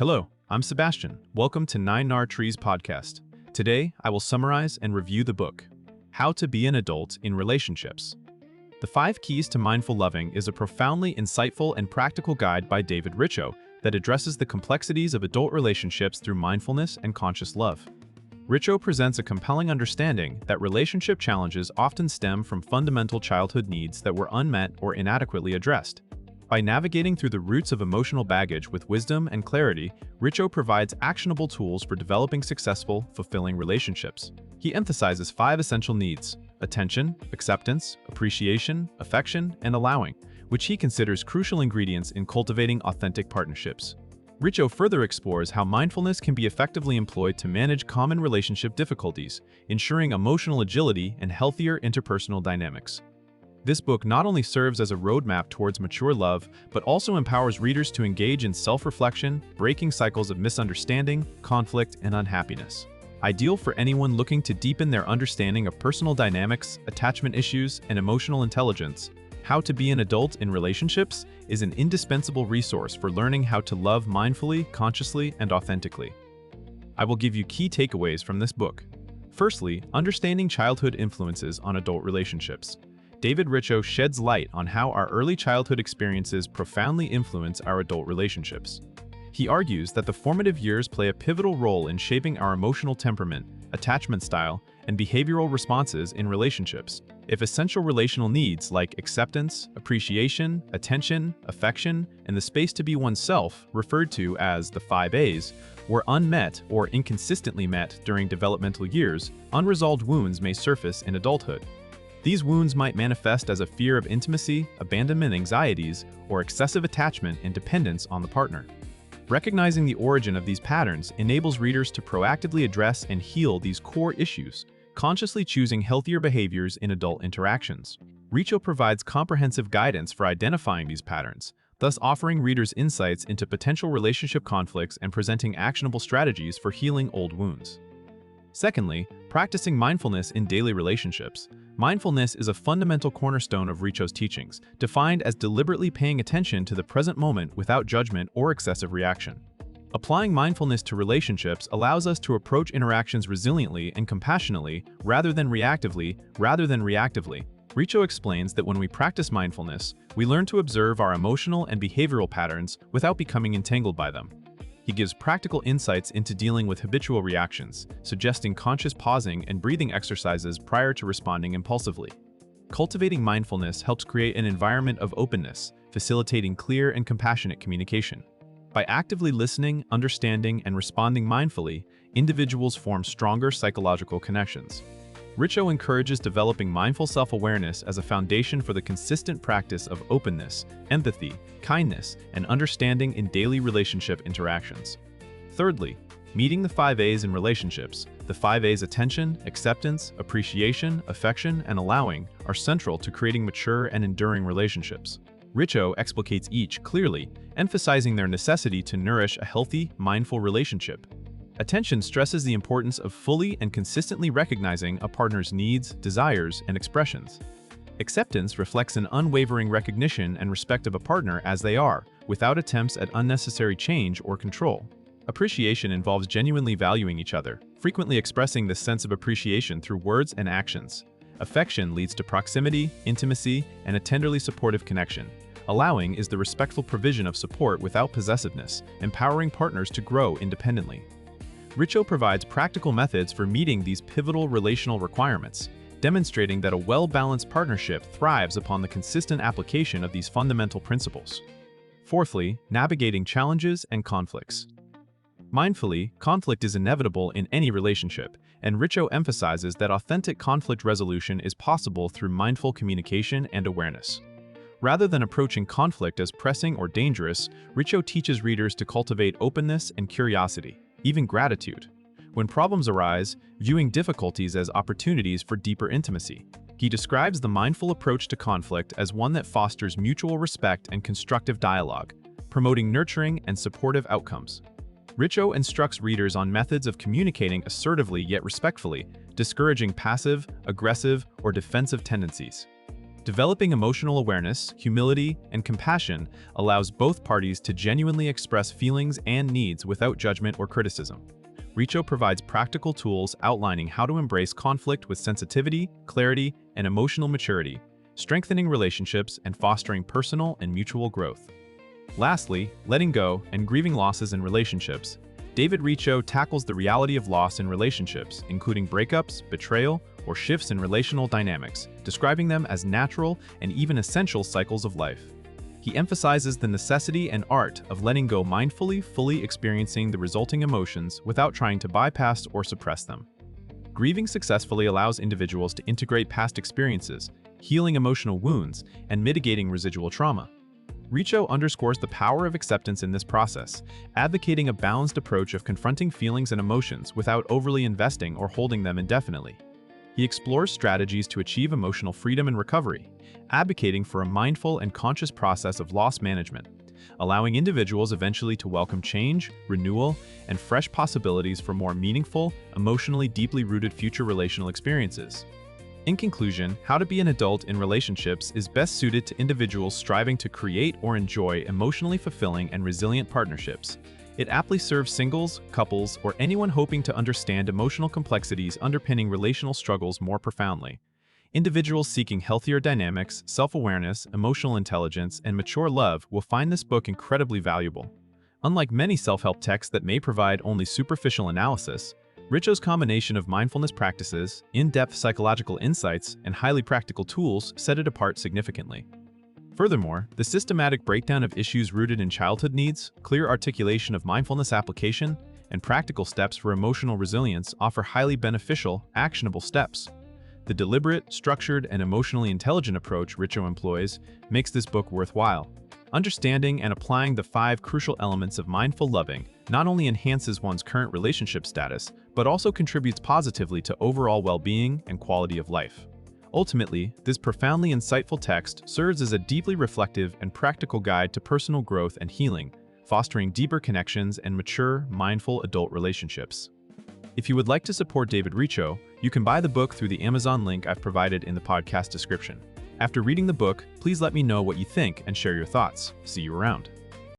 Hello, I'm Sebastian. Welcome to 9 Trees podcast. Today, I will summarize and review the book, How to Be an Adult in Relationships. The 5 Keys to Mindful Loving is a profoundly insightful and practical guide by David Richo that addresses the complexities of adult relationships through mindfulness and conscious love. Richo presents a compelling understanding that relationship challenges often stem from fundamental childhood needs that were unmet or inadequately addressed. By navigating through the roots of emotional baggage with wisdom and clarity, Richo provides actionable tools for developing successful, fulfilling relationships. He emphasizes 5 essential needs: attention, acceptance, appreciation, affection, and allowing, which he considers crucial ingredients in cultivating authentic partnerships. Richo further explores how mindfulness can be effectively employed to manage common relationship difficulties, ensuring emotional agility and healthier interpersonal dynamics. This book not only serves as a roadmap towards mature love, but also empowers readers to engage in self-reflection, breaking cycles of misunderstanding, conflict, and unhappiness. Ideal for anyone looking to deepen their understanding of personal dynamics, attachment issues, and emotional intelligence, How to Be an Adult in Relationships is an indispensable resource for learning how to love mindfully, consciously, and authentically. I will give you key takeaways from this book. Firstly, understanding childhood influences on adult relationships. David Richo sheds light on how our early childhood experiences profoundly influence our adult relationships. He argues that the formative years play a pivotal role in shaping our emotional temperament, attachment style, and behavioral responses in relationships. If essential relational needs like acceptance, appreciation, attention, affection, and the space to be oneself, referred to as the 5 A's, were unmet or inconsistently met during developmental years, unresolved wounds may surface in adulthood. These wounds might manifest as a fear of intimacy, abandonment anxieties, or excessive attachment and dependence on the partner. Recognizing the origin of these patterns enables readers to proactively address and heal these core issues, consciously choosing healthier behaviors in adult interactions. Richo provides comprehensive guidance for identifying these patterns, thus offering readers insights into potential relationship conflicts and presenting actionable strategies for healing old wounds. Secondly, practicing mindfulness in daily relationships. Mindfulness is a fundamental cornerstone of Richo's teachings, defined as deliberately paying attention to the present moment without judgment or excessive reaction. Applying mindfulness to relationships allows us to approach interactions resiliently and compassionately rather than reactively. Richo explains that when we practice mindfulness, we learn to observe our emotional and behavioral patterns without becoming entangled by them. He gives practical insights into dealing with habitual reactions, suggesting conscious pausing and breathing exercises prior to responding impulsively. Cultivating mindfulness helps create an environment of openness, facilitating clear and compassionate communication. By actively listening, understanding, and responding mindfully, individuals form stronger psychological connections. Richo encourages developing mindful self-awareness as a foundation for the consistent practice of openness, empathy, kindness, and understanding in daily relationship interactions. Thirdly, meeting the 5 A's in relationships. The 5 A's attention, acceptance, appreciation, affection, and allowing are central to creating mature and enduring relationships. Richo explicates each clearly, emphasizing their necessity to nourish a healthy, mindful relationship. Attention stresses the importance of fully and consistently recognizing a partner's needs, desires, and expressions. Acceptance reflects an unwavering recognition and respect of a partner as they are, without attempts at unnecessary change or control. Appreciation involves genuinely valuing each other, frequently expressing this sense of appreciation through words and actions. Affection leads to proximity, intimacy, and a tenderly supportive connection. Allowing is the respectful provision of support without possessiveness, empowering partners to grow independently. Richo provides practical methods for meeting these pivotal relational requirements, demonstrating that a well-balanced partnership thrives upon the consistent application of these fundamental principles. Fourthly, navigating challenges and conflicts. Mindfully, conflict is inevitable in any relationship, and Richo emphasizes that authentic conflict resolution is possible through mindful communication and awareness. Rather than approaching conflict as pressing or dangerous, Richo teaches readers to cultivate openness and curiosity, even gratitude. When problems arise, viewing difficulties as opportunities for deeper intimacy. He describes the mindful approach to conflict as one that fosters mutual respect and constructive dialogue, promoting nurturing and supportive outcomes. Richo instructs readers on methods of communicating assertively yet respectfully, discouraging passive, aggressive, or defensive tendencies. Developing emotional awareness, humility, and compassion allows both parties to genuinely express feelings and needs without judgment or criticism. Richo provides practical tools outlining how to embrace conflict with sensitivity, clarity, and emotional maturity, strengthening relationships and fostering personal and mutual growth. Lastly, letting go and grieving losses in relationships. David Richo tackles the reality of loss in relationships, including breakups, betrayal, or shifts in relational dynamics, describing them as natural and even essential cycles of life. He emphasizes the necessity and art of letting go mindfully, fully experiencing the resulting emotions without trying to bypass or suppress them. Grieving successfully allows individuals to integrate past experiences, healing emotional wounds, and mitigating residual trauma. Richo underscores the power of acceptance in this process, advocating a balanced approach of confronting feelings and emotions without overly investing or holding them indefinitely. He explores strategies to achieve emotional freedom and recovery, advocating for a mindful and conscious process of loss management, allowing individuals eventually to welcome change, renewal, and fresh possibilities for more meaningful, emotionally deeply rooted future relational experiences. In conclusion, How to Be an Adult in Relationships is best suited to individuals striving to create or enjoy emotionally fulfilling and resilient partnerships. It aptly serves singles, couples, or anyone hoping to understand emotional complexities underpinning relational struggles more profoundly. Individuals seeking healthier dynamics, self-awareness, emotional intelligence, and mature love will find this book incredibly valuable. Unlike many self-help texts that may provide only superficial analysis, Richo's combination of mindfulness practices, in-depth psychological insights, and highly practical tools set it apart significantly. Furthermore, the systematic breakdown of issues rooted in childhood needs, clear articulation of mindfulness application, and practical steps for emotional resilience offer highly beneficial, actionable steps. The deliberate, structured, and emotionally intelligent approach Richo employs makes this book worthwhile. Understanding and applying the 5 crucial elements of mindful loving not only enhances one's current relationship status, but also contributes positively to overall well-being and quality of life. Ultimately, this profoundly insightful text serves as a deeply reflective and practical guide to personal growth and healing, fostering deeper connections and mature, mindful adult relationships. If you would like to support David Richo, you can buy the book through the Amazon link I've provided in the podcast description. After reading the book, please let me know what you think and share your thoughts. See you around.